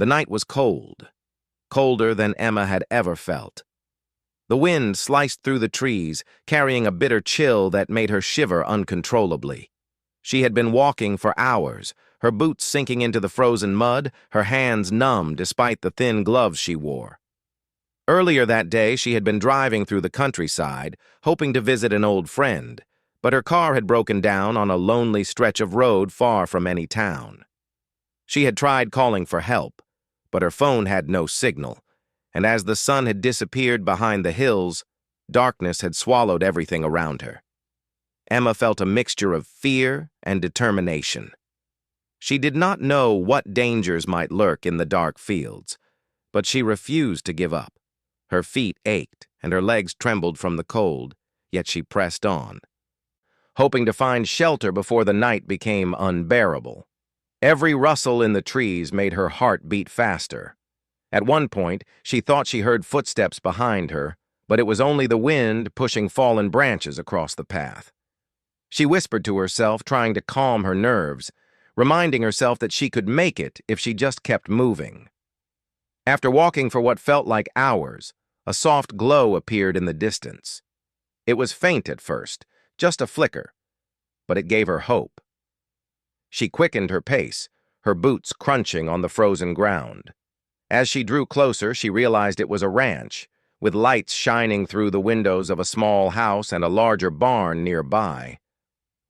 The night was cold, colder than Emma had ever felt. The wind sliced through the trees, carrying a bitter chill that made her shiver uncontrollably. She had been walking for hours, her boots sinking into the frozen mud, her hands numb despite the thin gloves she wore. Earlier that day, she had been driving through the countryside, hoping to visit an old friend, but her car had broken down on a lonely stretch of road far from any town. She had tried calling for help, but her phone had no signal, and as the sun had disappeared behind the hills, darkness had swallowed everything around her. Emma felt a mixture of fear and determination. She did not know what dangers might lurk in the dark fields, but she refused to give up. Her feet ached and her legs trembled from the cold, yet she pressed on, hoping to find shelter before the night became unbearable. Every rustle in the trees made her heart beat faster. At one point, she thought she heard footsteps behind her, but it was only the wind pushing fallen branches across the path. She whispered to herself, trying to calm her nerves, reminding herself that she could make it if she just kept moving. After walking for what felt like hours, a soft glow appeared in the distance. It was faint at first, just a flicker, but it gave her hope. She quickened her pace, her boots crunching on the frozen ground. As she drew closer, she realized it was a ranch, with lights shining through the windows of a small house and a larger barn nearby.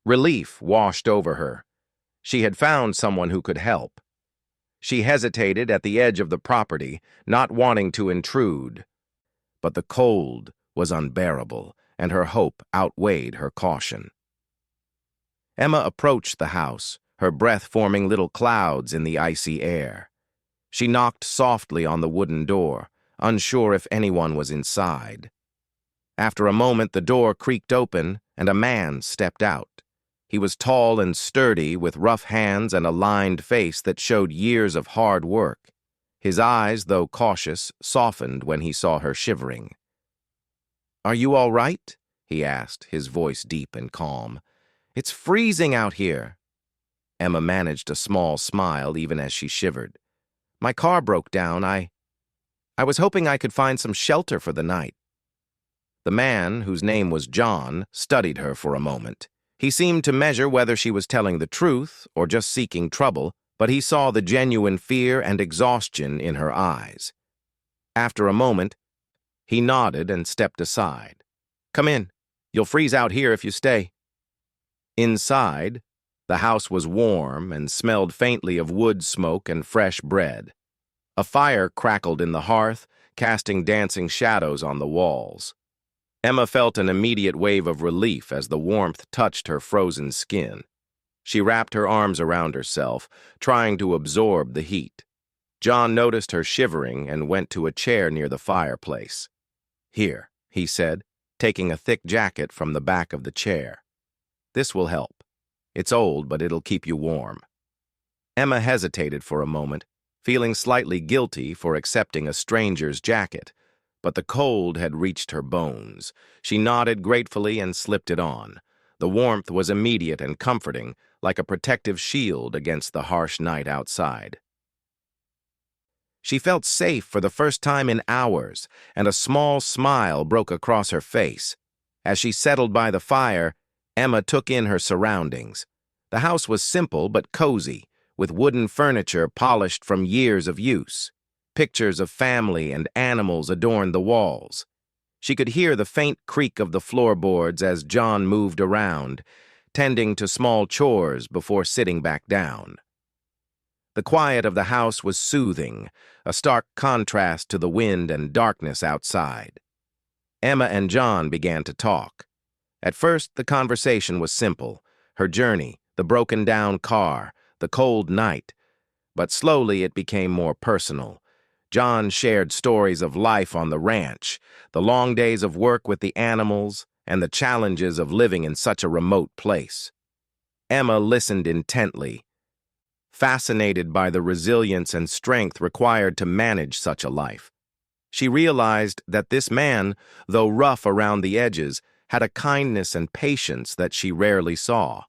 Relief washed over her. She had found someone who could help. She hesitated at the edge of the property, not wanting to intrude. But the cold was unbearable, and her hope outweighed her caution. Emma approached the house, her breath forming little clouds in the icy air. She knocked softly on the wooden door, unsure if anyone was inside. After a moment, the door creaked open, and a man stepped out. He was tall and sturdy, with rough hands and a lined face that showed years of hard work. His eyes, though cautious, softened when he saw her shivering. "Are you all right?" he asked, his voice deep and calm. "It's freezing out here." Emma managed a small smile even as she shivered. "My car broke down. I was hoping I could find some shelter for the night." The man, whose name was John, studied her for a moment. He seemed to measure whether she was telling the truth or just seeking trouble, but he saw the genuine fear and exhaustion in her eyes. After a moment, he nodded and stepped aside. "Come in. You'll freeze out here if you stay." Inside, the house was warm and smelled faintly of wood smoke and fresh bread. A fire crackled in the hearth, casting dancing shadows on the walls. Emma felt an immediate wave of relief as the warmth touched her frozen skin. She wrapped her arms around herself, trying to absorb the heat. John noticed her shivering and went to a chair near the fireplace. "Here," he said, taking a thick jacket from the back of the chair. "This will help. It's old, but it'll keep you warm." Emma hesitated for a moment, feeling slightly guilty for accepting a stranger's jacket, but the cold had reached her bones. She nodded gratefully and slipped it on. The warmth was immediate and comforting, like a protective shield against the harsh night outside. She felt safe for the first time in hours, and a small smile broke across her face. As she settled by the fire, Emma took in her surroundings. The house was simple but cozy, with wooden furniture polished from years of use. Pictures of family and animals adorned the walls. She could hear the faint creak of the floorboards as John moved around, tending to small chores before sitting back down. The quiet of the house was soothing, a stark contrast to the wind and darkness outside. Emma and John began to talk. At first, the conversation was simple: her journey, the broken-down car, the cold night. But slowly it became more personal. John shared stories of life on the ranch, the long days of work with the animals, and the challenges of living in such a remote place. Emma listened intently, fascinated by the resilience and strength required to manage such a life. She realized that this man, though rough around the edges, had a kindness and patience that she rarely saw.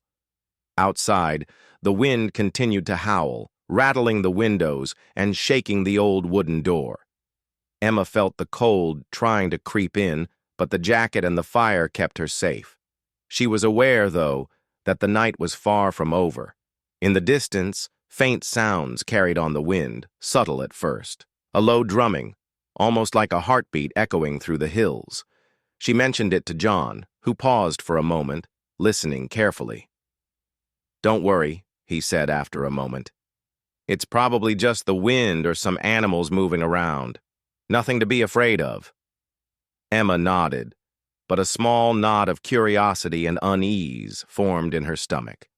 Outside, the wind continued to howl, rattling the windows and shaking the old wooden door. Emma felt the cold trying to creep in, but the jacket and the fire kept her safe. She was aware, though, that the night was far from over. In the distance, faint sounds carried on the wind, subtle at first. A low drumming, almost like a heartbeat echoing through the hills. She mentioned it to John, who paused for a moment, listening carefully. "Don't worry," he said after a moment. "It's probably just the wind or some animals moving around. Nothing to be afraid of." Emma nodded, but a small knot of curiosity and unease formed in her stomach.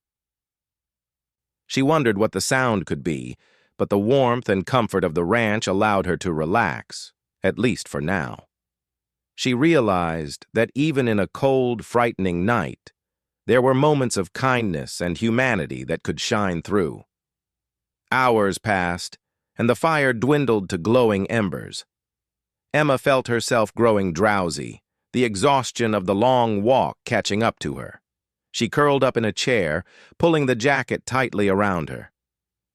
She wondered what the sound could be, but the warmth and comfort of the ranch allowed her to relax, at least for now. She realized that even in a cold, frightening night, there were moments of kindness and humanity that could shine through. Hours passed, and the fire dwindled to glowing embers. Emma felt herself growing drowsy, the exhaustion of the long walk catching up to her. She curled up in a chair, pulling the jacket tightly around her.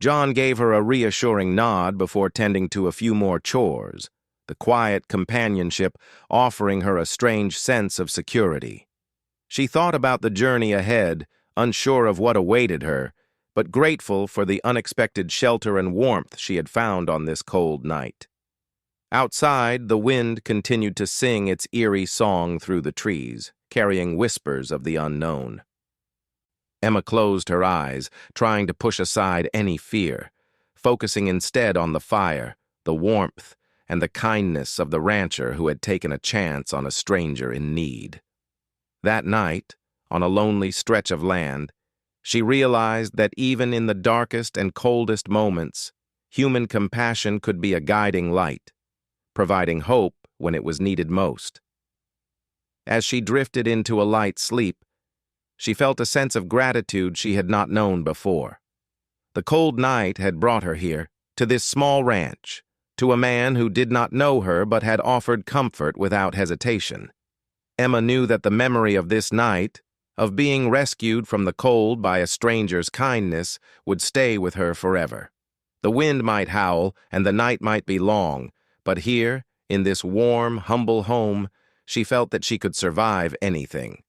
John gave her a reassuring nod before tending to a few more chores, the quiet companionship offering her a strange sense of security. She thought about the journey ahead, unsure of what awaited her, but grateful for the unexpected shelter and warmth she had found on this cold night. Outside, the wind continued to sing its eerie song through the trees, carrying whispers of the unknown. Emma closed her eyes, trying to push aside any fear, focusing instead on the fire, the warmth, and the kindness of the rancher who had taken a chance on a stranger in need. That night, on a lonely stretch of land, she realized that even in the darkest and coldest moments, human compassion could be a guiding light, providing hope when it was needed most. As she drifted into a light sleep, she felt a sense of gratitude she had not known before. The cold night had brought her here, to this small ranch, to a man who did not know her but had offered comfort without hesitation. Emma knew that the memory of this night, of being rescued from the cold by a stranger's kindness, would stay with her forever. The wind might howl and the night might be long, but here, in this warm, humble home, she felt that she could survive anything.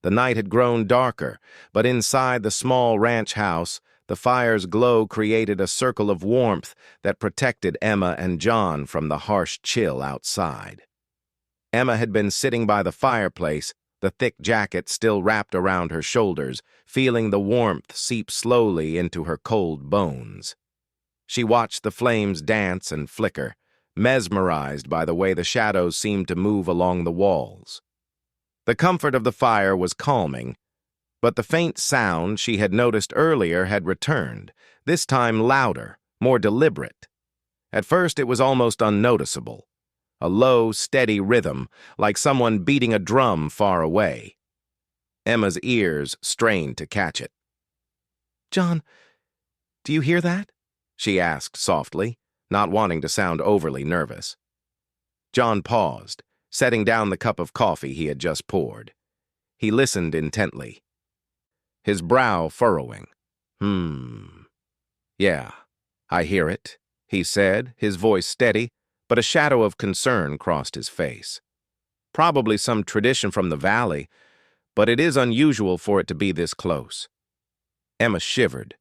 The night had grown darker, but inside the small ranch house, the fire's glow created a circle of warmth that protected Emma and John from the harsh chill outside. Emma had been sitting by the fireplace, the thick jacket still wrapped around her shoulders, feeling the warmth seep slowly into her cold bones. She watched the flames dance and flicker, mesmerized by the way the shadows seemed to move along the walls. The comfort of the fire was calming, but the faint sound she had noticed earlier had returned, this time louder, more deliberate. At first it was almost unnoticeable, a low, steady rhythm, like someone beating a drum far away. Emma's ears strained to catch it. "John, do you hear that?" she asked softly, not wanting to sound overly nervous. John paused, setting down the cup of coffee he had just poured. He listened intently, his brow furrowing. "Yeah, I hear it," he said, his voice steady, but a shadow of concern crossed his face. "Probably some tradition from the valley, but it is unusual for it to be this close." Emma shivered,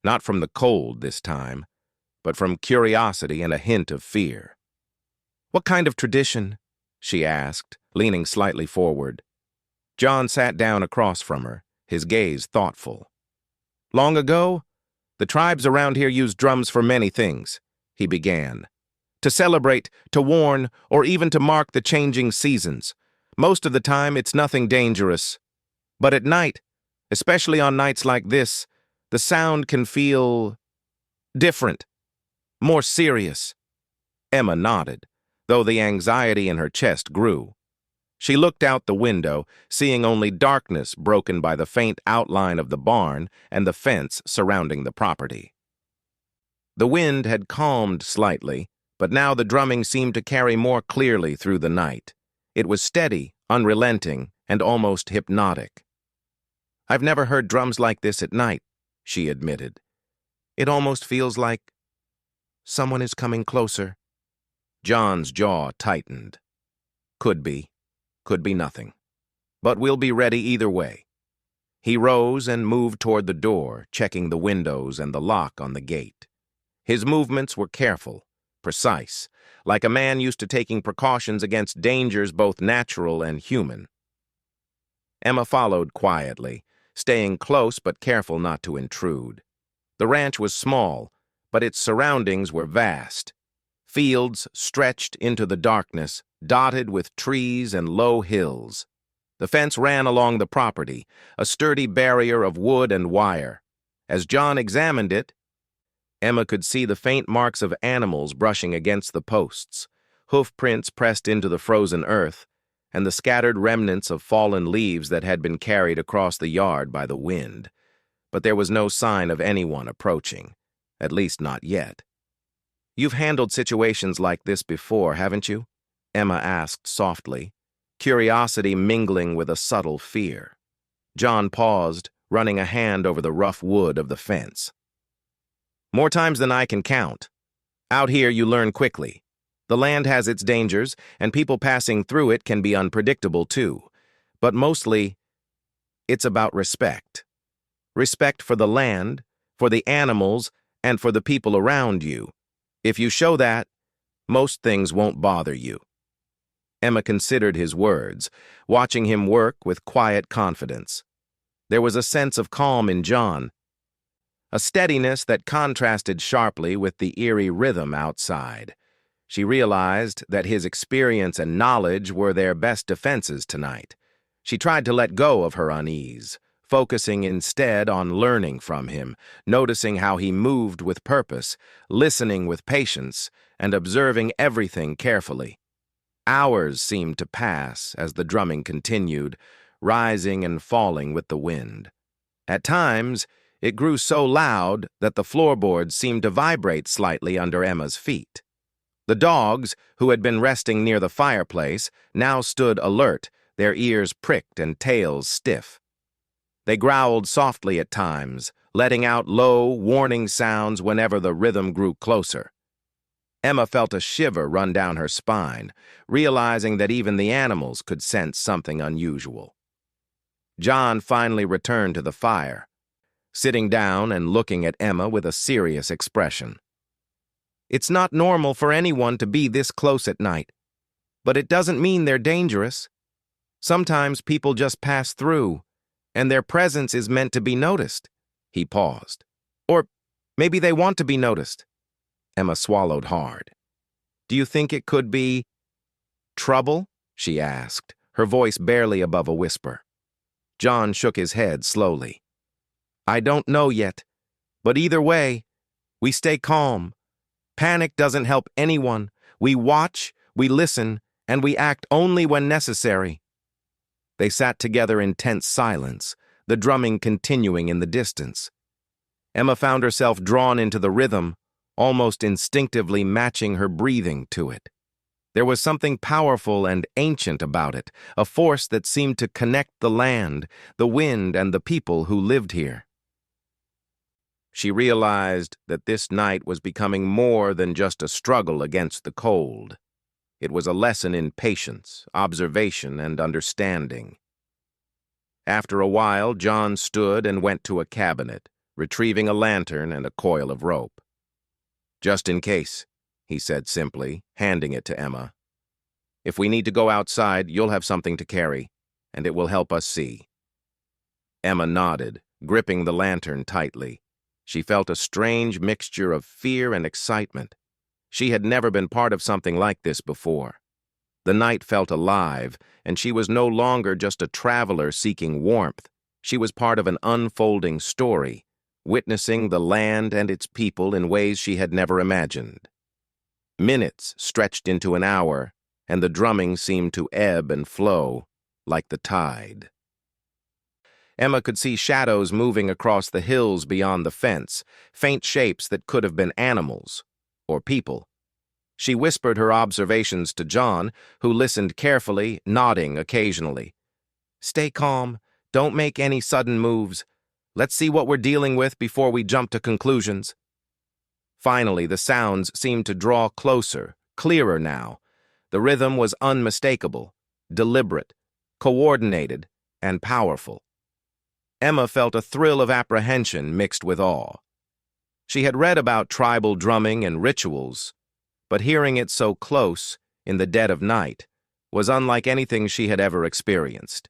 not from the cold this time, but from curiosity and a hint of fear. "What kind of tradition?" she asked, leaning slightly forward. John sat down across from her, his gaze thoughtful. "Long ago, the tribes around here used drums for many things," he began. "To celebrate, to warn, or even to mark the changing seasons. Most of the time, it's nothing dangerous. But at night, especially on nights like this, the sound can feel different, more serious." Emma nodded, though the anxiety in her chest grew. She looked out the window, seeing only darkness broken by the faint outline of the barn and the fence surrounding the property. The wind had calmed slightly, but now the drumming seemed to carry more clearly through the night. It was steady, unrelenting, and almost hypnotic. "I've never heard drums like this at night," she admitted. It almost feels like someone is coming closer. John's jaw tightened. Could be nothing. But we'll be ready either way. He rose and moved toward the door, checking the windows and the lock on the gate. His movements were careful, precise, like a man used to taking precautions against dangers both natural and human. Emma followed quietly, staying close but careful not to intrude. The ranch was small, but its surroundings were vast. Fields stretched into the darkness, dotted with trees and low hills. The fence ran along the property, a sturdy barrier of wood and wire. As John examined it, Emma could see the faint marks of animals brushing against the posts, hoof prints pressed into the frozen earth, and the scattered remnants of fallen leaves that had been carried across the yard by the wind. But there was no sign of anyone approaching, at least not yet. "You've handled situations like this before, haven't you?" Emma asked softly, curiosity mingling with a subtle fear. John paused, running a hand over the rough wood of the fence. "More times than I can count. Out here you learn quickly. The land has its dangers, and people passing through it can be unpredictable too. But mostly, it's about respect. Respect for the land, for the animals, and for the people around you. If you show that, most things won't bother you." Emma considered his words, watching him work with quiet confidence. There was a sense of calm in John, a steadiness that contrasted sharply with the eerie rhythm outside. She realized that his experience and knowledge were their best defenses tonight. She tried to let go of her unease, focusing instead on learning from him, noticing how he moved with purpose, listening with patience, and observing everything carefully. Hours seemed to pass as the drumming continued, rising and falling with the wind. At times, it grew so loud that the floorboards seemed to vibrate slightly under Emma's feet. The dogs, who had been resting near the fireplace, now stood alert, their ears pricked and tails stiff. They growled softly at times, letting out low, warning sounds whenever the rhythm grew closer. Emma felt a shiver run down her spine, realizing that even the animals could sense something unusual. John finally returned to the fire, sitting down and looking at Emma with a serious expression. "It's not normal for anyone to be this close at night, but it doesn't mean they're dangerous. Sometimes people just pass through, and their presence is meant to be noticed." He paused. "Or maybe they want to be noticed." Emma swallowed hard. "Do you think it could be trouble?" she asked, her voice barely above a whisper. John shook his head slowly. "I don't know yet, but either way, we stay calm. Panic doesn't help anyone. We watch, we listen, and we act only when necessary." They sat together in tense silence, the drumming continuing in the distance. Emma found herself drawn into the rhythm, almost instinctively matching her breathing to it. There was something powerful and ancient about it, a force that seemed to connect the land, the wind, and the people who lived here. She realized that this night was becoming more than just a struggle against the cold. It was a lesson in patience, observation, and understanding. After a while, John stood and went to a cabinet, retrieving a lantern and a coil of rope. "Just in case," he said simply, handing it to Emma. "If we need to go outside, you'll have something to carry, and it will help us see." Emma nodded, gripping the lantern tightly. She felt a strange mixture of fear and excitement. She had never been part of something like this before. The night felt alive, and she was no longer just a traveler seeking warmth. She was part of an unfolding story, witnessing the land and its people in ways she had never imagined. Minutes stretched into an hour, and the drumming seemed to ebb and flow like the tide. Emma could see shadows moving across the hills beyond the fence, faint shapes that could have been animals or people. She whispered her observations to John, who listened carefully, nodding occasionally. "Stay calm. Don't make any sudden moves. Let's see what we're dealing with before we jump to conclusions." Finally, the sounds seemed to draw closer, clearer now. The rhythm was unmistakable, deliberate, coordinated, and powerful. Emma felt a thrill of apprehension mixed with awe. She had read about tribal drumming and rituals, but hearing it so close, in the dead of night, was unlike anything she had ever experienced.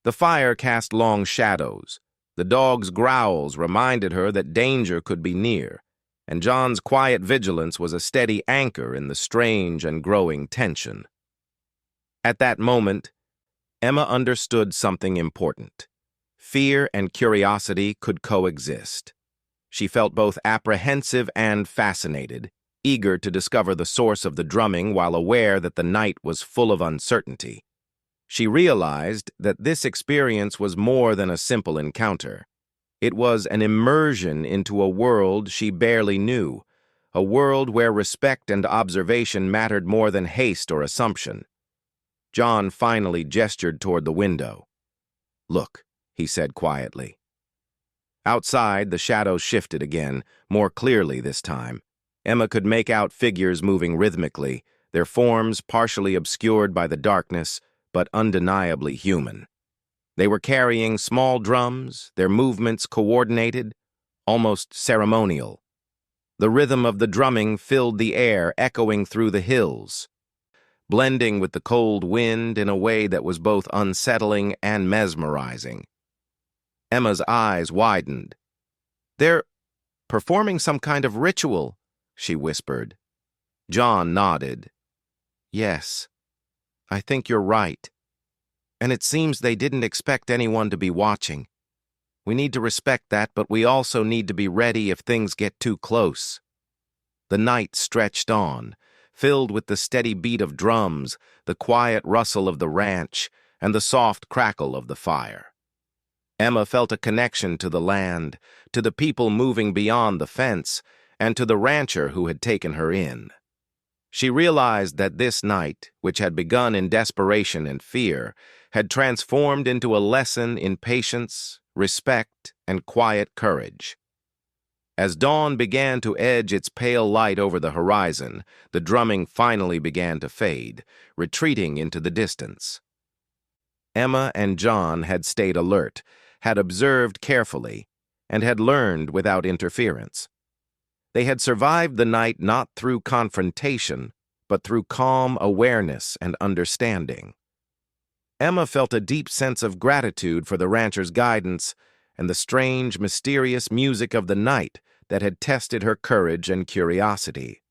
The fire cast long shadows. The dog's growls reminded her that danger could be near, and John's quiet vigilance was a steady anchor in the strange and growing tension. At that moment, Emma understood something important. Fear and curiosity could coexist. She felt both apprehensive and fascinated, eager to discover the source of the drumming while aware that the night was full of uncertainty. She realized that this experience was more than a simple encounter. It was an immersion into a world she barely knew, a world where respect and observation mattered more than haste or assumption. John finally gestured toward the window. "Look," he said quietly. Outside, the shadows shifted again, more clearly this time. Emma could make out figures moving rhythmically, their forms partially obscured by the darkness, but undeniably human. They were carrying small drums, their movements coordinated, almost ceremonial. The rhythm of the drumming filled the air, echoing through the hills, blending with the cold wind in a way that was both unsettling and mesmerizing. Emma's eyes widened. "They're performing some kind of ritual," she whispered. John nodded. "Yes, I think you're right. And it seems they didn't expect anyone to be watching. We need to respect that, but we also need to be ready if things get too close." The night stretched on, filled with the steady beat of drums, the quiet rustle of the ranch, and the soft crackle of the fire. Emma felt a connection to the land, to the people moving beyond the fence, and to the rancher who had taken her in. She realized that this night, which had begun in desperation and fear, had transformed into a lesson in patience, respect, and quiet courage. As dawn began to edge its pale light over the horizon, the drumming finally began to fade, retreating into the distance. Emma and John had stayed alert, had observed carefully, and had learned without interference. They had survived the night not through confrontation, but through calm awareness and understanding. Emma felt a deep sense of gratitude for the rancher's guidance and the strange, mysterious music of the night that had tested her courage and curiosity.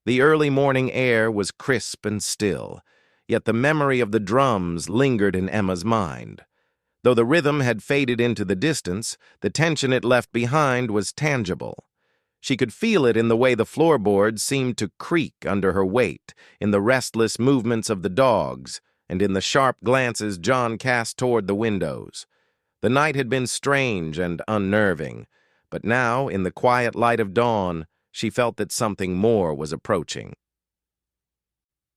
The early morning air was crisp and still, yet the memory of the drums lingered in Emma's mind. Though the rhythm had faded into the distance, the tension it left behind was tangible. She could feel it in the way the floorboards seemed to creak under her weight, in the restless movements of the dogs, and in the sharp glances John cast toward the windows. The night had been strange and unnerving, but now, in the quiet light of dawn, she felt that something more was approaching.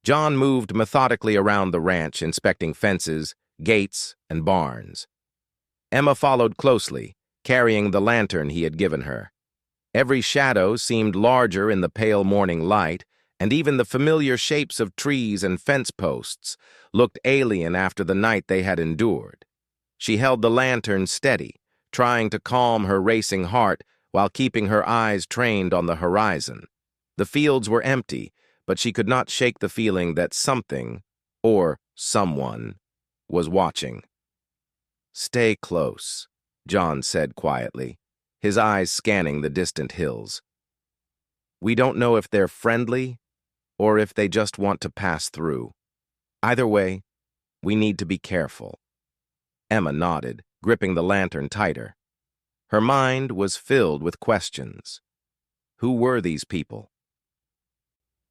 John moved methodically around the ranch, inspecting fences, gates, and barns. Emma followed closely, carrying the lantern he had given her. Every shadow seemed larger in the pale morning light, and even the familiar shapes of trees and fence posts looked alien after the night they had endured. She held the lantern steady, trying to calm her racing heart while keeping her eyes trained on the horizon. The fields were empty, but she could not shake the feeling that something, or someone, was watching. "Stay close," John said quietly, his eyes scanning the distant hills. "We don't know if they're friendly or if they just want to pass through. Either way, we need to be careful." Emma nodded, gripping the lantern tighter. Her mind was filled with questions. Who were these people?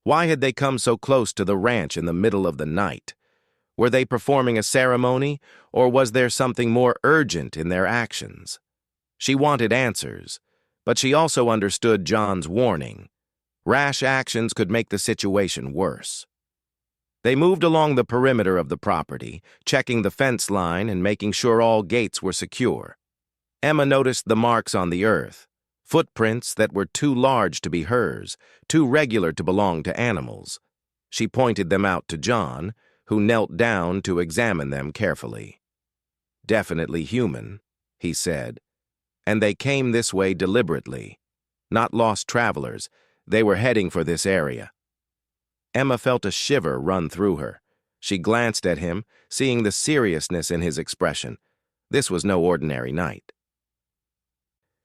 Why had they come so close to the ranch in the middle of the night? Were they performing a ceremony, or was there something more urgent in their actions? She wanted answers, but she also understood John's warning. Rash actions could make the situation worse. They moved along the perimeter of the property, checking the fence line and making sure all gates were secure. Emma noticed the marks on the earth, footprints that were too large to be hers, too regular to belong to animals. She pointed them out to John, who knelt down to examine them carefully. "Definitely human," he said, "and they came this way deliberately. Not lost travelers, they were heading for this area." Emma felt a shiver run through her. She glanced at him, seeing the seriousness in his expression. This was no ordinary night.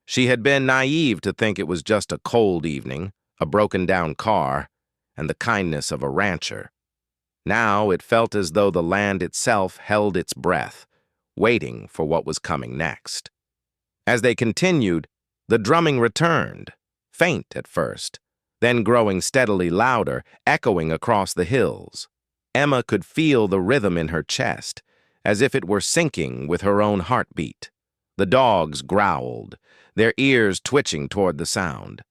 She had been naive to think it was just a cold evening, a broken-down car, and the kindness of a rancher. Now it felt as though the land itself held its breath, waiting for what was coming next. As they continued, the drumming returned, faint at first, then growing steadily louder, echoing across the hills. Emma could feel the rhythm in her chest, as if it were syncing with her own heartbeat. The dogs growled, their ears twitching toward the sound.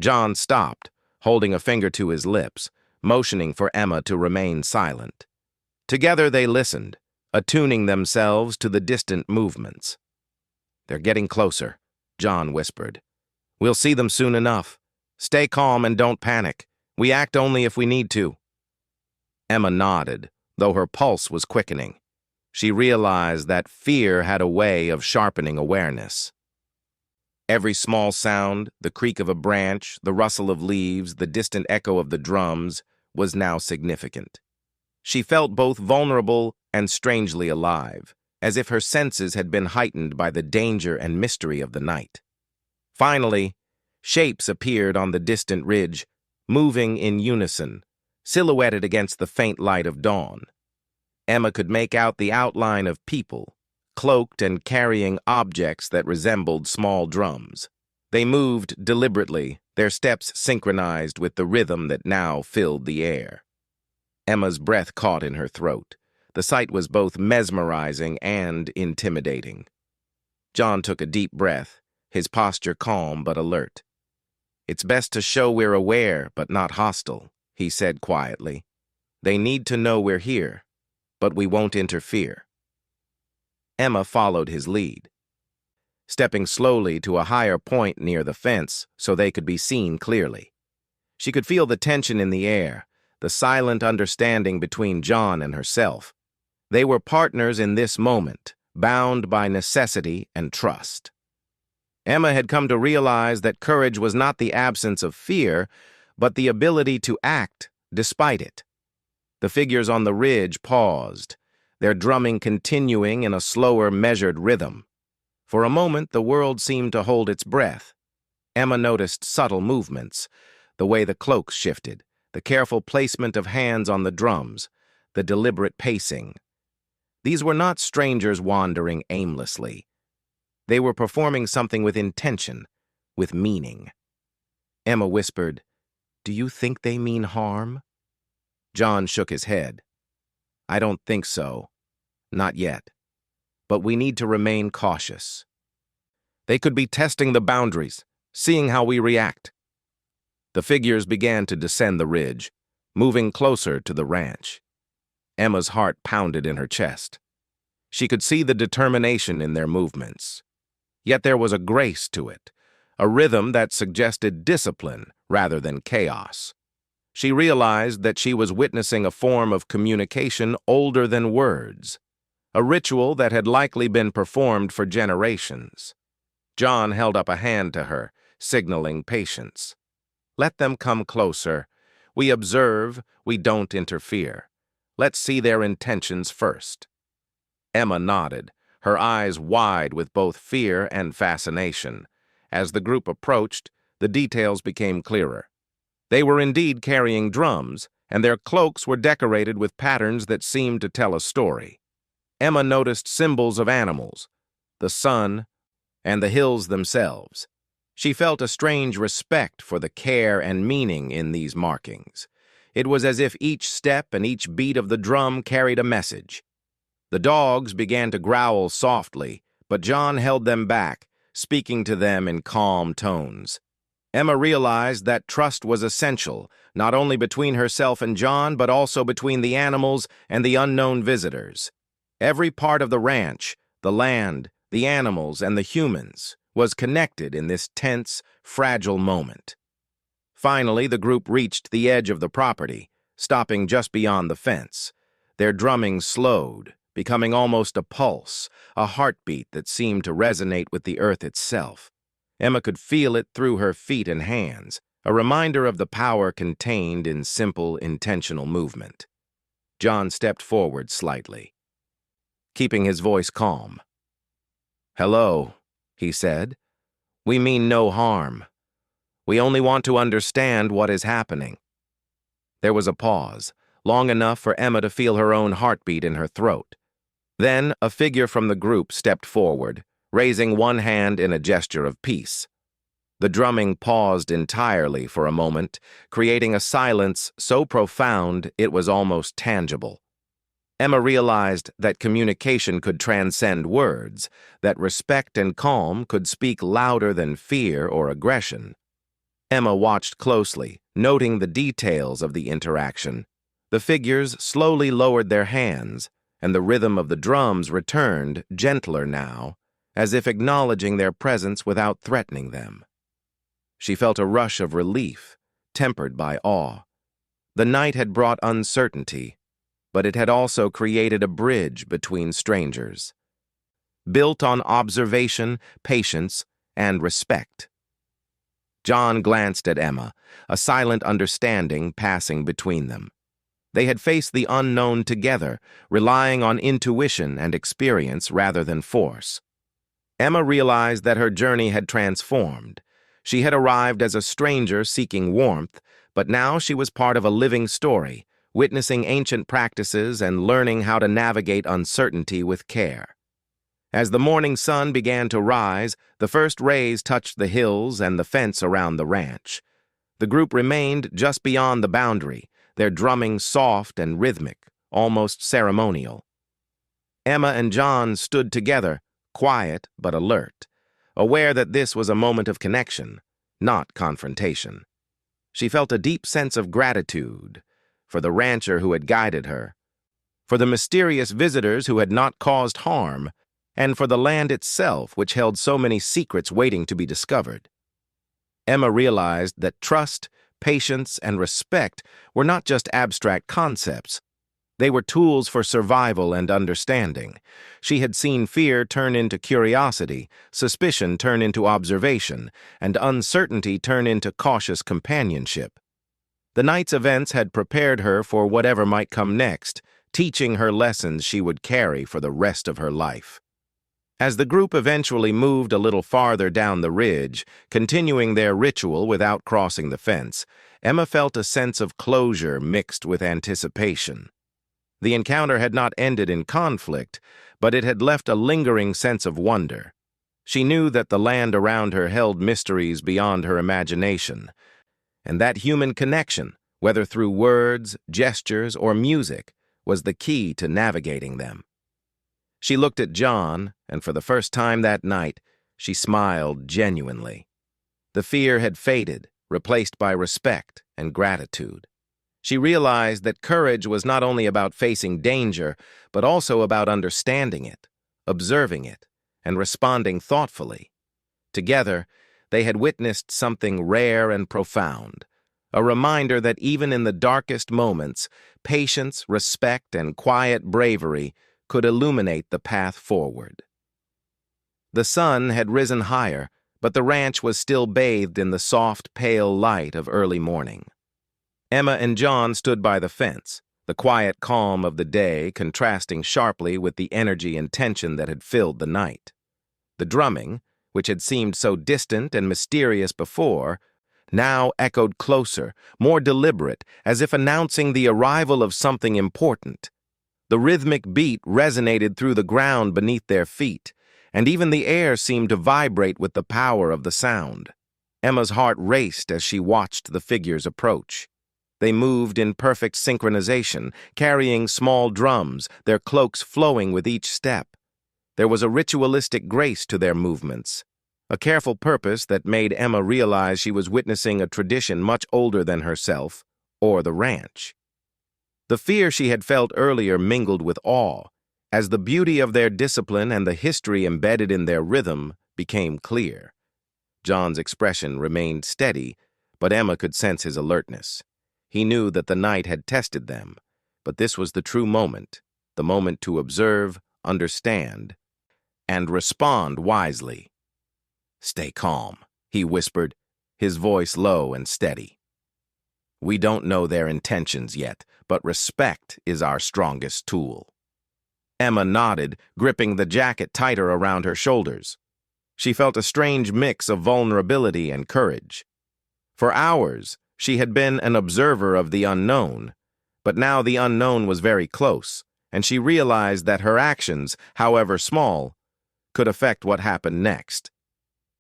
John stopped, holding a finger to his lips, motioning for Emma to remain silent. Together they listened, attuning themselves to the distant movements. "They're getting closer," John whispered. "We'll see them soon enough. Stay calm and don't panic. We act only if we need to." Emma nodded, though her pulse was quickening. She realized that fear had a way of sharpening awareness. Every small sound, the creak of a branch, the rustle of leaves, the distant echo of the drums, was now significant. She felt both vulnerable and strangely alive, as if her senses had been heightened by the danger and mystery of the night. Finally, shapes appeared on the distant ridge, moving in unison, silhouetted against the faint light of dawn. Emma could make out the outline of people, cloaked and carrying objects that resembled small drums. They moved deliberately, their steps synchronized with the rhythm that now filled the air. Emma's breath caught in her throat. The sight was both mesmerizing and intimidating. John took a deep breath, his posture calm but alert. "It's best to show we're aware but not hostile," he said quietly. "They need to know we're here, but we won't interfere." Emma followed his lead, stepping slowly to a higher point near the fence so they could be seen clearly. She could feel the tension in the air, the silent understanding between John and herself. They were partners in this moment, bound by necessity and trust. Emma had come to realize that courage was not the absence of fear, but the ability to act despite it. The figures on the ridge paused, their drumming continuing in a slower, measured rhythm. For a moment, the world seemed to hold its breath. Emma noticed subtle movements, the way the cloaks shifted, the careful placement of hands on the drums, the deliberate pacing. These were not strangers wandering aimlessly. They were performing something with intention, with meaning. Emma whispered, "Do you think they mean harm?" John shook his head. "I don't think so. Not yet. But we need to remain cautious. They could be testing the boundaries, seeing how we react." The figures began to descend the ridge, moving closer to the ranch. Emma's heart pounded in her chest. She could see the determination in their movements. Yet there was a grace to it, a rhythm that suggested discipline rather than chaos. She realized that she was witnessing a form of communication older than words, a ritual that had likely been performed for generations. John held up a hand to her, signaling patience. "Let them come closer. We observe, we don't interfere. Let's see their intentions first." Emma nodded, her eyes wide with both fear and fascination. As the group approached, the details became clearer. They were indeed carrying drums, and their cloaks were decorated with patterns that seemed to tell a story. Emma noticed symbols of animals, the sun, and the hills themselves. She felt a strange respect for the care and meaning in these markings. It was as if each step and each beat of the drum carried a message. The dogs began to growl softly, but John held them back, speaking to them in calm tones. Emma realized that trust was essential, not only between herself and John, but also between the animals and the unknown visitors. Every part of the ranch, the land, the animals, and the humans, was connected in this tense, fragile moment. Finally, the group reached the edge of the property, stopping just beyond the fence. Their drumming slowed, becoming almost a pulse, a heartbeat that seemed to resonate with the earth itself. Emma could feel it through her feet and hands, a reminder of the power contained in simple, intentional movement. John stepped forward slightly, keeping his voice calm. "Hello," he said. "We mean no harm. We only want to understand what is happening." There was a pause, long enough for Emma to feel her own heartbeat in her throat. Then a figure from the group stepped forward, raising one hand in a gesture of peace. The drumming paused entirely for a moment, creating a silence so profound it was almost tangible. Emma realized that communication could transcend words, that respect and calm could speak louder than fear or aggression. Emma watched closely, noting the details of the interaction. The figures slowly lowered their hands, and the rhythm of the drums returned, gentler now, as if acknowledging their presence without threatening them. She felt a rush of relief, tempered by awe. The night had brought uncertainty, but it had also created a bridge between strangers, built on observation, patience, and respect. John glanced at Emma, a silent understanding passing between them. They had faced the unknown together, relying on intuition and experience rather than force. Emma realized that her journey had transformed. She had arrived as a stranger seeking warmth, but now she was part of a living story, witnessing ancient practices and learning how to navigate uncertainty with care. As the morning sun began to rise, the first rays touched the hills and the fence around the ranch. The group remained just beyond the boundary, their drumming soft and rhythmic, almost ceremonial. Emma and John stood together, quiet but alert, aware that this was a moment of connection, not confrontation. She felt a deep sense of gratitude for the rancher who had guided her, for the mysterious visitors who had not caused harm, and for the land itself which held so many secrets waiting to be discovered. Emma realized that trust, patience, and respect were not just abstract concepts. They were tools for survival and understanding. She had seen fear turn into curiosity, suspicion turn into observation, and uncertainty turn into cautious companionship. The night's events had prepared her for whatever might come next, teaching her lessons she would carry for the rest of her life. As the group eventually moved a little farther down the ridge, continuing their ritual without crossing the fence, Emma felt a sense of closure mixed with anticipation. The encounter had not ended in conflict, but it had left a lingering sense of wonder. She knew that the land around her held mysteries beyond her imagination, and that human connection, whether through words, gestures, or music, was the key to navigating them. She looked at John, and for the first time that night, she smiled genuinely. The fear had faded, replaced by respect and gratitude. She realized that courage was not only about facing danger, but also about understanding it, observing it, and responding thoughtfully. Together, they had witnessed something rare and profound, a reminder that even in the darkest moments, patience, respect, and quiet bravery could illuminate the path forward. The sun had risen higher, but the ranch was still bathed in the soft, pale light of early morning. Emma and John stood by the fence, the quiet calm of the day contrasting sharply with the energy and tension that had filled the night. The drumming, which had seemed so distant and mysterious before, now echoed closer, more deliberate, as if announcing the arrival of something important. The rhythmic beat resonated through the ground beneath their feet, and even the air seemed to vibrate with the power of the sound. Emma's heart raced as she watched the figures approach. They moved in perfect synchronization, carrying small drums, their cloaks flowing with each step. There was a ritualistic grace to their movements, a careful purpose that made Emma realize she was witnessing a tradition much older than herself or the ranch. The fear she had felt earlier mingled with awe, as the beauty of their discipline and the history embedded in their rhythm became clear. John's expression remained steady, but Emma could sense his alertness. He knew that the night had tested them, but this was the true moment, the moment to observe, understand, and respond wisely. "Stay calm," he whispered, his voice low and steady. "We don't know their intentions yet, but respect is our strongest tool." Emma nodded, gripping the jacket tighter around her shoulders. She felt a strange mix of vulnerability and courage. For hours, she had been an observer of the unknown, but now the unknown was very close, and she realized that her actions, however small, could affect what happened next.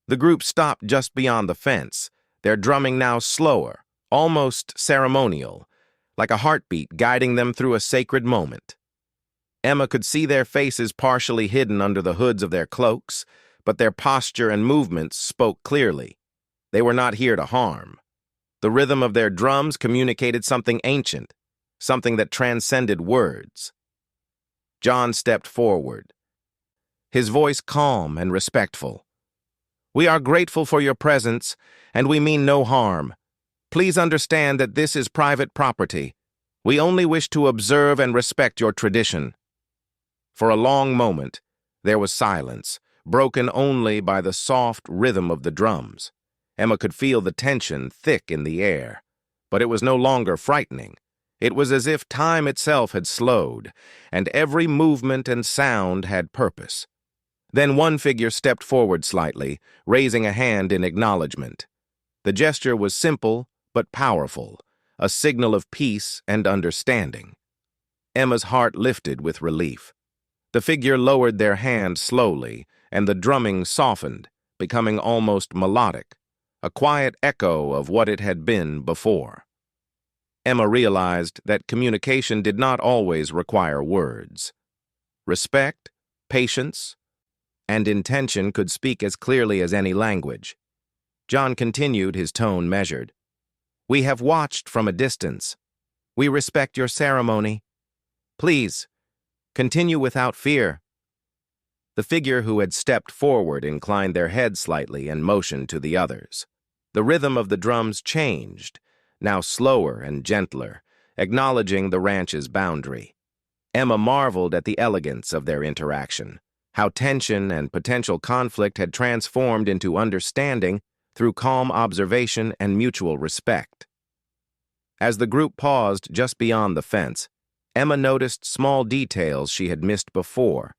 The group stopped just beyond the fence, their drumming now slower, almost ceremonial, like a heartbeat guiding them through a sacred moment. Emma could see their faces partially hidden under the hoods of their cloaks, but their posture and movements spoke clearly. They were not here to harm. The rhythm of their drums communicated something ancient, something that transcended words. John stepped forward, his voice calm and respectful. "We are grateful for your presence, and we mean no harm. Please understand that this is private property. We only wish to observe and respect your tradition." For a long moment, there was silence, broken only by the soft rhythm of the drums. Emma could feel the tension thick in the air, but it was no longer frightening. It was as if time itself had slowed, and every movement and sound had purpose. Then one figure stepped forward slightly, raising a hand in acknowledgement. The gesture was simple but powerful, a signal of peace and understanding. Emma's heart lifted with relief. The figure lowered their hand slowly, and the drumming softened, becoming almost melodic, a quiet echo of what it had been before. Emma realized that communication did not always require words. Respect, patience, and intention could speak as clearly as any language. John continued, his tone measured. "We have watched from a distance. We respect your ceremony. Please, continue without fear." The figure who had stepped forward inclined their head slightly and motioned to the others. The rhythm of the drums changed, now slower and gentler, acknowledging the ranch's boundary. Emma marveled at the elegance of their interaction, how tension and potential conflict had transformed into understanding through calm observation and mutual respect. As the group paused just beyond the fence, Emma noticed small details she had missed before: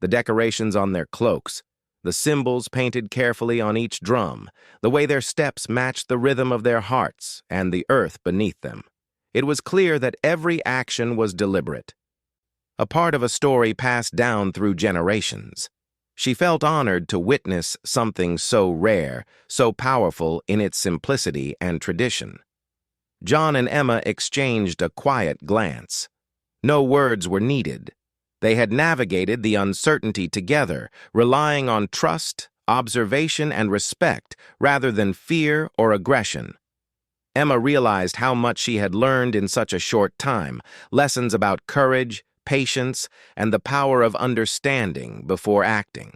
the decorations on their cloaks, the symbols painted carefully on each drum, the way their steps matched the rhythm of their hearts and the earth beneath them. It was clear that every action was deliberate, a part of a story passed down through generations. She felt honored to witness something so rare, so powerful in its simplicity and tradition. John and Emma exchanged a quiet glance. No words were needed. They had navigated the uncertainty together, relying on trust, observation, and respect rather than fear or aggression. Emma realized how much she had learned in such a short time, lessons about courage, patience, and the power of understanding before acting.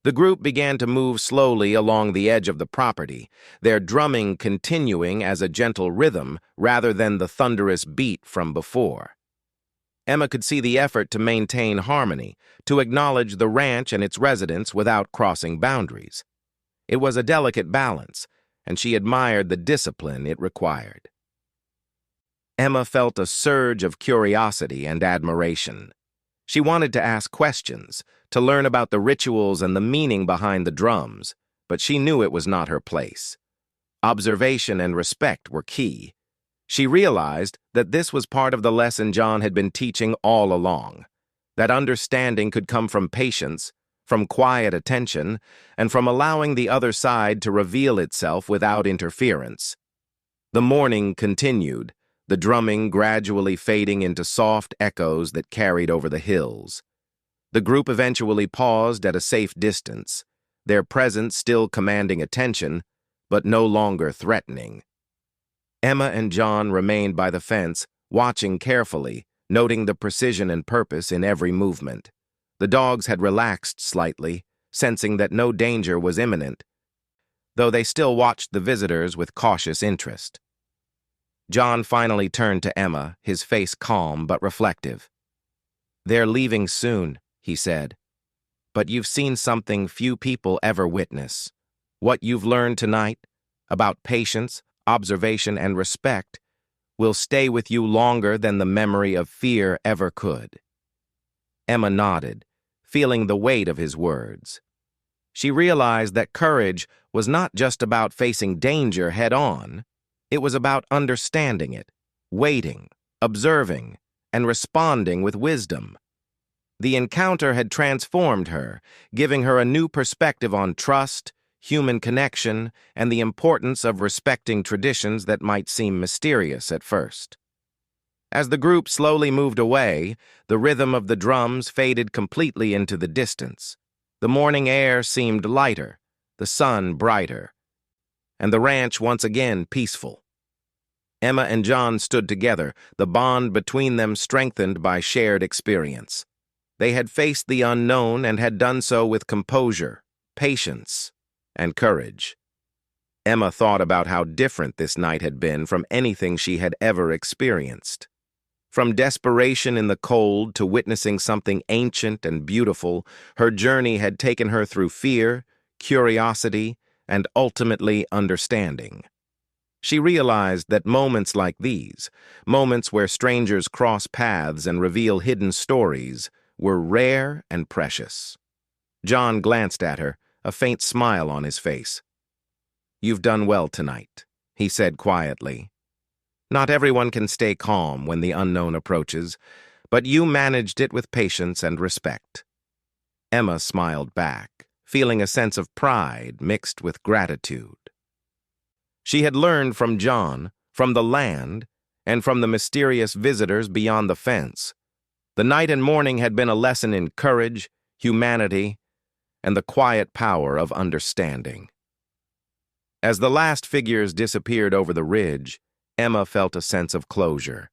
The group began to move slowly along the edge of the property, their drumming continuing as a gentle rhythm rather than the thunderous beat from before. Emma could see the effort to maintain harmony, to acknowledge the ranch and its residents without crossing boundaries. It was a delicate balance, and she admired the discipline it required. Emma felt a surge of curiosity and admiration. She wanted to ask questions, to learn about the rituals and the meaning behind the drums, but she knew it was not her place. Observation and respect were key. She realized that this was part of the lesson John had been teaching all along, that understanding could come from patience, from quiet attention, and from allowing the other side to reveal itself without interference. The morning continued, the drumming gradually fading into soft echoes that carried over the hills. The group eventually paused at a safe distance, their presence still commanding attention, but no longer threatening. Emma and John remained by the fence, watching carefully, noting the precision and purpose in every movement. The dogs had relaxed slightly, sensing that no danger was imminent, though they still watched the visitors with cautious interest. John finally turned to Emma, his face calm but reflective. "They're leaving soon," he said. "But you've seen something few people ever witness. What you've learned tonight, about patience, observation, and respect, will stay with you longer than the memory of fear ever could." Emma nodded, feeling the weight of his words. She realized that courage was not just about facing danger head-on. It was about understanding it, waiting, observing, and responding with wisdom. The encounter had transformed her, giving her a new perspective on trust, human connection, and the importance of respecting traditions that might seem mysterious at first. As the group slowly moved away, the rhythm of the drums faded completely into the distance. The morning air seemed lighter, the sun brighter, and the ranch once again peaceful. Emma and John stood together, the bond between them strengthened by shared experience. They had faced the unknown and had done so with composure, patience, and courage. Emma thought about how different this night had been from anything she had ever experienced. From desperation in the cold to witnessing something ancient and beautiful, her journey had taken her through fear, curiosity, and ultimately understanding. She realized that moments like these, moments where strangers cross paths and reveal hidden stories, were rare and precious. John glanced at her, a faint smile on his face. "You've done well tonight," he said quietly. "Not everyone can stay calm when the unknown approaches, but you managed it with patience and respect." Emma smiled back, feeling a sense of pride mixed with gratitude. She had learned from John, from the land, and from the mysterious visitors beyond the fence. The night and morning had been a lesson in courage, humanity, and the quiet power of understanding. As the last figures disappeared over the ridge, Emma felt a sense of closure.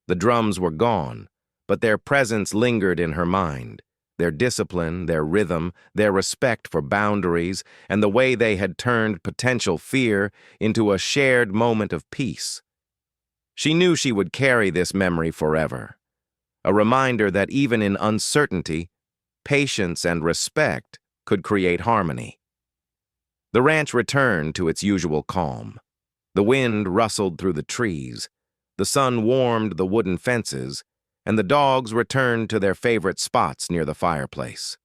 The drums were gone, but their presence lingered in her mind. Their discipline, their rhythm, their respect for boundaries, and the way they had turned potential fear into a shared moment of peace. She knew she would carry this memory forever, a reminder that even in uncertainty, patience and respect could create harmony. The ranch returned to its usual calm. The wind rustled through the trees, the sun warmed the wooden fences, and the dogs returned to their favorite spots near the fireplace.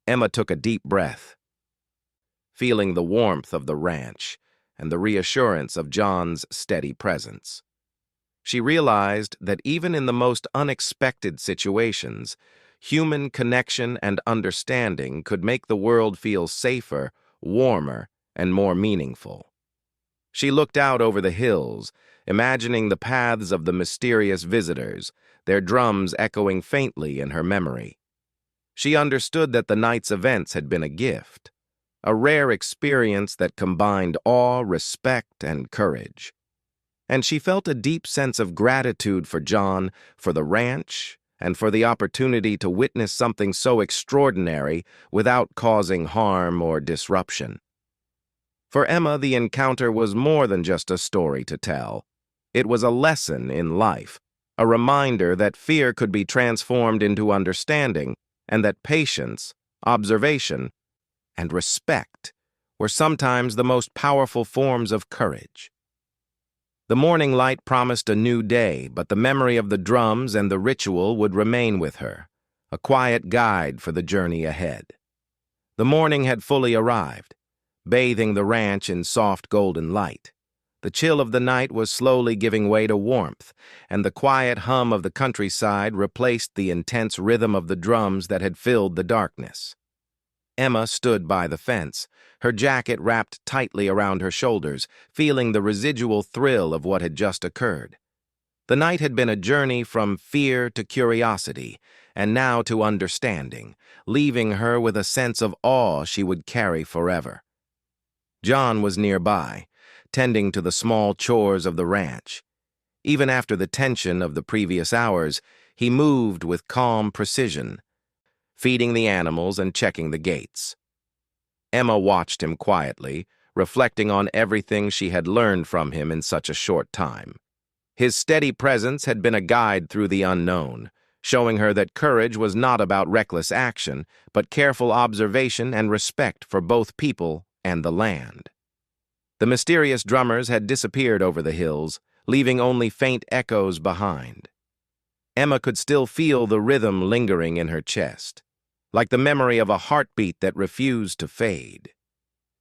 Emma took a deep breath, feeling the warmth of the ranch and the reassurance of John's steady presence. She realized that even in the most unexpected situations, human connection and understanding could make the world feel safer, warmer, and more meaningful. She looked out over the hills, imagining the paths of the mysterious visitors, their drums echoing faintly in her memory. She understood that the night's events had been a gift, a rare experience that combined awe, respect, and courage. And she felt a deep sense of gratitude for John, for the ranch, and for the opportunity to witness something so extraordinary without causing harm or disruption. For Emma, the encounter was more than just a story to tell. It was a lesson in life, a reminder that fear could be transformed into understanding, and that patience, observation, and respect were sometimes the most powerful forms of courage. The morning light promised a new day, but the memory of the drums and the ritual would remain with her, a quiet guide for the journey ahead. The morning had fully arrived, bathing the ranch in soft golden light. The chill of the night was slowly giving way to warmth, and the quiet hum of the countryside replaced the intense rhythm of the drums that had filled the darkness. Emma stood by the fence, her jacket wrapped tightly around her shoulders, feeling the residual thrill of what had just occurred. The night had been a journey from fear to curiosity, and now to understanding, leaving her with a sense of awe she would carry forever. John was nearby, tending to the small chores of the ranch. Even after the tension of the previous hours, he moved with calm precision, feeding the animals and checking the gates. Emma watched him quietly, reflecting on everything she had learned from him in such a short time. His steady presence had been a guide through the unknown, showing her that courage was not about reckless action, but careful observation and respect for both people and the land. The mysterious drummers had disappeared over the hills, leaving only faint echoes behind. Emma could still feel the rhythm lingering in her chest, like the memory of a heartbeat that refused to fade.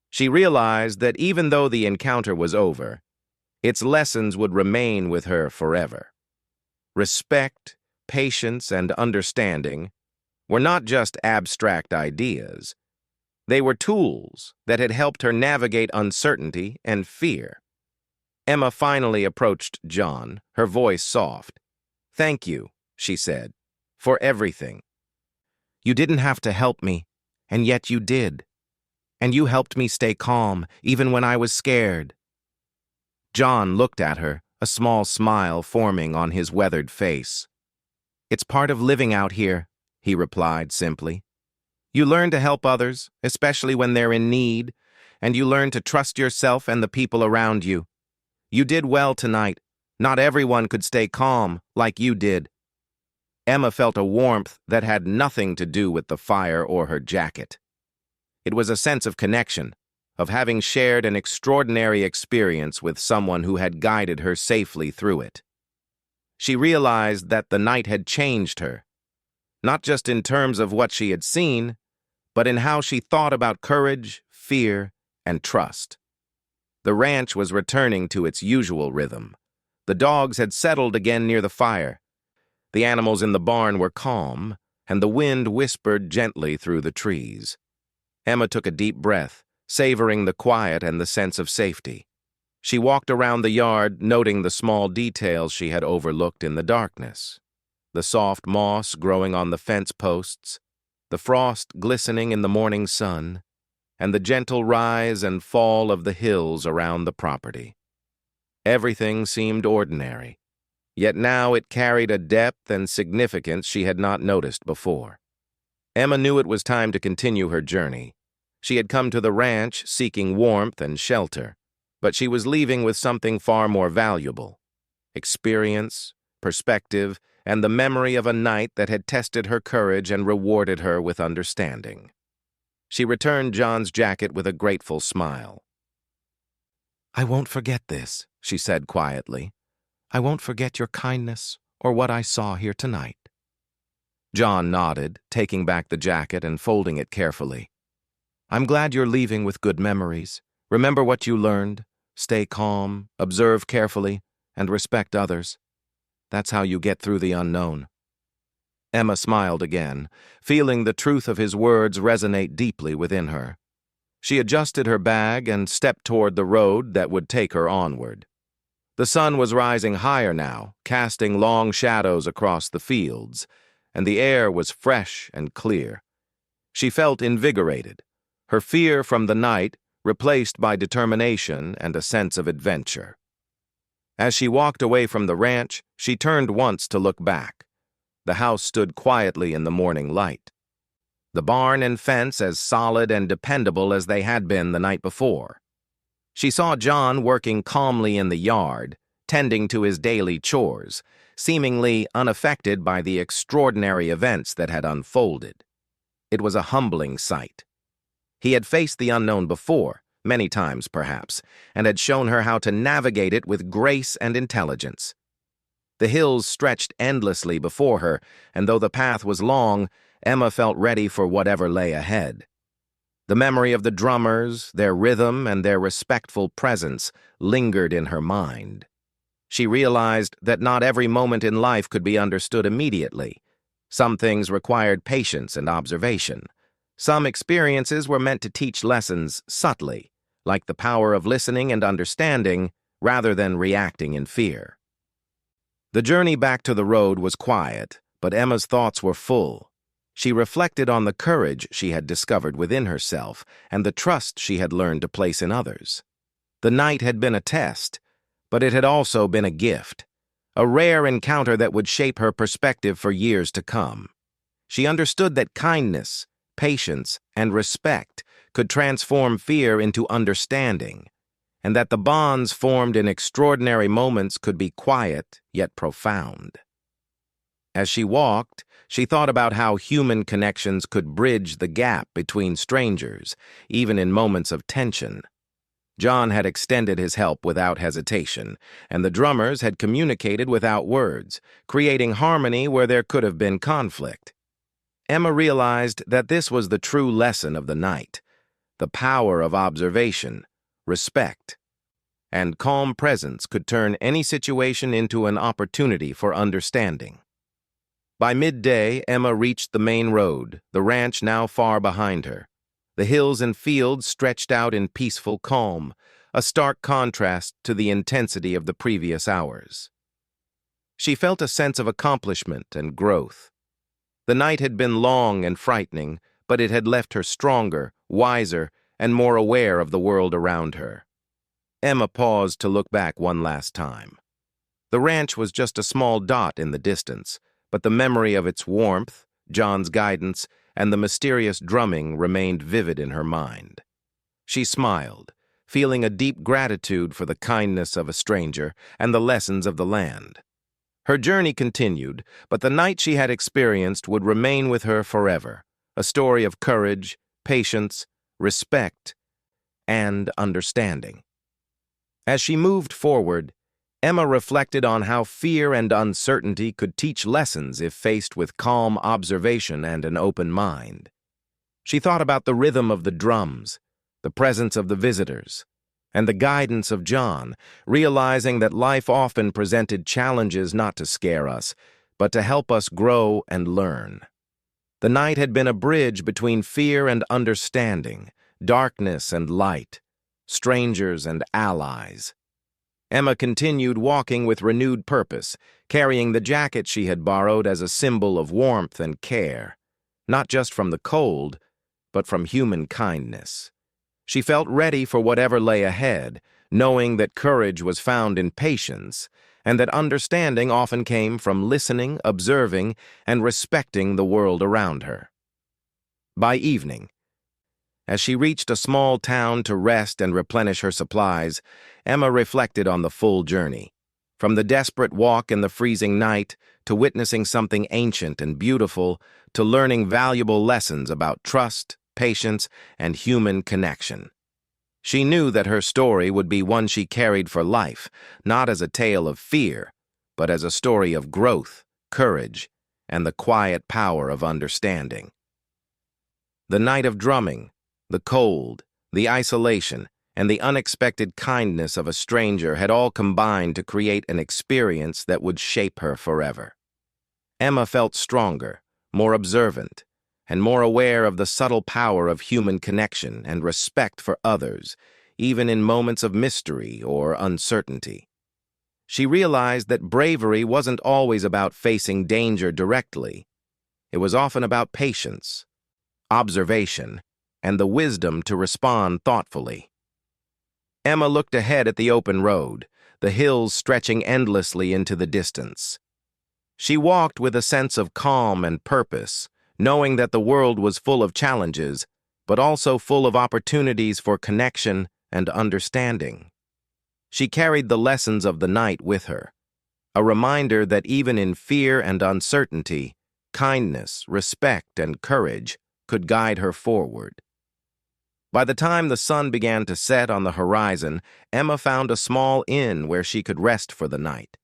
She realized that even though the encounter was over, its lessons would remain with her forever. Respect, patience, and understanding were not just abstract ideas. They were tools that had helped her navigate uncertainty and fear. Emma finally approached John, her voice soft. "Thank you," she said, "for everything. You didn't have to help me, and yet you did. And you helped me stay calm, even when I was scared." John looked at her, a small smile forming on his weathered face. "It's part of living out here," he replied simply. "You learn to help others, especially when they're in need, and you learn to trust yourself and the people around you. You did well tonight. Not everyone could stay calm like you did." Emma felt a warmth that had nothing to do with the fire or her jacket. It was a sense of connection, of having shared an extraordinary experience with someone who had guided her safely through it. She realized that the night had changed her, not just in terms of what she had seen, but in how she thought about courage, fear, and trust. The ranch was returning to its usual rhythm. The dogs had settled again near the fire. The animals in the barn were calm, and the wind whispered gently through the trees. Emma took a deep breath, savoring the quiet and the sense of safety. She walked around the yard, noting the small details she had overlooked in the darkness. The soft moss growing on the fence posts, the frost glistening in the morning sun, and the gentle rise and fall of the hills around the property. Everything seemed ordinary, yet now it carried a depth and significance she had not noticed before. Emma knew it was time to continue her journey. She had come to the ranch seeking warmth and shelter, but she was leaving with something far more valuable: experience, perspective, and the memory of a night that had tested her courage and rewarded her with understanding. She returned John's jacket with a grateful smile. "I won't forget this," she said quietly. "I won't forget your kindness or what I saw here tonight." John nodded, taking back the jacket and folding it carefully. "I'm glad you're leaving with good memories. Remember what you learned. Stay calm, observe carefully, and respect others. That's how you get through the unknown." Emma smiled again, feeling the truth of his words resonate deeply within her. She adjusted her bag and stepped toward the road that would take her onward. The sun was rising higher now, casting long shadows across the fields, and the air was fresh and clear. She felt invigorated, her fear from the night replaced by determination and a sense of adventure. As she walked away from the ranch, she turned once to look back. The house stood quietly in the morning light, the barn and fence as solid and dependable as they had been the night before. She saw John working calmly in the yard, tending to his daily chores, seemingly unaffected by the extraordinary events that had unfolded. It was a humbling sight. He had faced the unknown before, many times perhaps, and had shown her how to navigate it with grace and intelligence. The hills stretched endlessly before her, and though the path was long, Emma felt ready for whatever lay ahead. The memory of the drummers, their rhythm, and their respectful presence lingered in her mind. She realized that not every moment in life could be understood immediately. Some things required patience and observation. Some experiences were meant to teach lessons subtly, like the power of listening and understanding rather than reacting in fear. The journey back to the road was quiet, but Emma's thoughts were full. She reflected on the courage she had discovered within herself and the trust she had learned to place in others. The night had been a test, but it had also been a gift, a rare encounter that would shape her perspective for years to come. She understood that kindness, patience, and respect could transform fear into understanding, and that the bonds formed in extraordinary moments could be quiet yet profound. As she walked, she thought about how human connections could bridge the gap between strangers, even in moments of tension. John had extended his help without hesitation, and the drummers had communicated without words, creating harmony where there could have been conflict. Emma realized that this was the true lesson of the night: the power of observation, respect, and calm presence could turn any situation into an opportunity for understanding. By midday, Emma reached the main road, the ranch now far behind her. The hills and fields stretched out in peaceful calm, a stark contrast to the intensity of the previous hours. She felt a sense of accomplishment and growth. The night had been long and frightening, but it had left her stronger, wiser, and more aware of the world around her. Emma paused to look back one last time. The ranch was just a small dot in the distance, but the memory of its warmth, John's guidance, and the mysterious drumming remained vivid in her mind. She smiled, feeling a deep gratitude for the kindness of a stranger and the lessons of the land. Her journey continued, but the night she had experienced would remain with her forever, a story of courage, patience, respect, and understanding. As she moved forward, Emma reflected on how fear and uncertainty could teach lessons if faced with calm observation and an open mind. She thought about the rhythm of the drums, the presence of the visitors, and the guidance of John, realizing that life often presented challenges not to scare us, but to help us grow and learn. The night had been a bridge between fear and understanding, darkness and light, strangers and allies. Emma continued walking with renewed purpose, carrying the jacket she had borrowed as a symbol of warmth and care, not just from the cold, but from human kindness. She felt ready for whatever lay ahead, knowing that courage was found in patience, and that understanding often came from listening, observing, and respecting the world around her. By evening, as she reached a small town to rest and replenish her supplies, Emma reflected on the full journey. From the desperate walk in the freezing night, to witnessing something ancient and beautiful, to learning valuable lessons about trust, patience, and human connection. She knew that her story would be one she carried for life, not as a tale of fear, but as a story of growth, courage, and the quiet power of understanding. The night of drumming, the cold, the isolation, and the unexpected kindness of a stranger had all combined to create an experience that would shape her forever. Emma felt stronger, more observant, and more aware of the subtle power of human connection and respect for others, even in moments of mystery or uncertainty. She realized that bravery wasn't always about facing danger directly. It was often about patience, observation, and the wisdom to respond thoughtfully. Emma looked ahead at the open road, the hills stretching endlessly into the distance. She walked with a sense of calm and purpose, knowing that the world was full of challenges, but also full of opportunities for connection and understanding. She carried the lessons of the night with her, a reminder that even in fear and uncertainty, kindness, respect, and courage could guide her forward. By the time the sun began to set on the horizon, Emma found a small inn where she could rest for the night.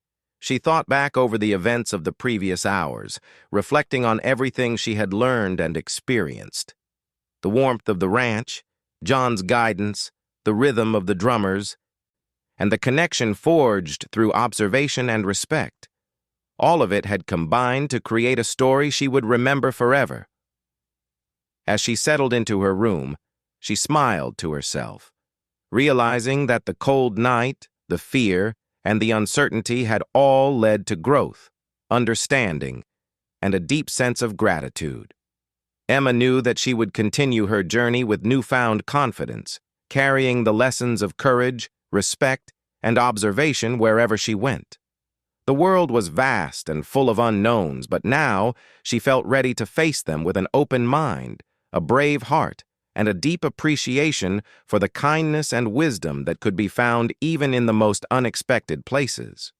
She thought back over the events of the previous hours, reflecting on everything she had learned and experienced. The warmth of the ranch, John's guidance, the rhythm of the drummers, and the connection forged through observation and respect. All of it had combined to create a story she would remember forever. As she settled into her room, she smiled to herself, realizing that the cold night, the fear, and the uncertainty had all led to growth, understanding, and a deep sense of gratitude. Emma knew that she would continue her journey with newfound confidence, carrying the lessons of courage, respect, and observation wherever she went. The world was vast and full of unknowns, but now she felt ready to face them with an open mind, a brave heart, and a deep appreciation for the kindness and wisdom that could be found even in the most unexpected places.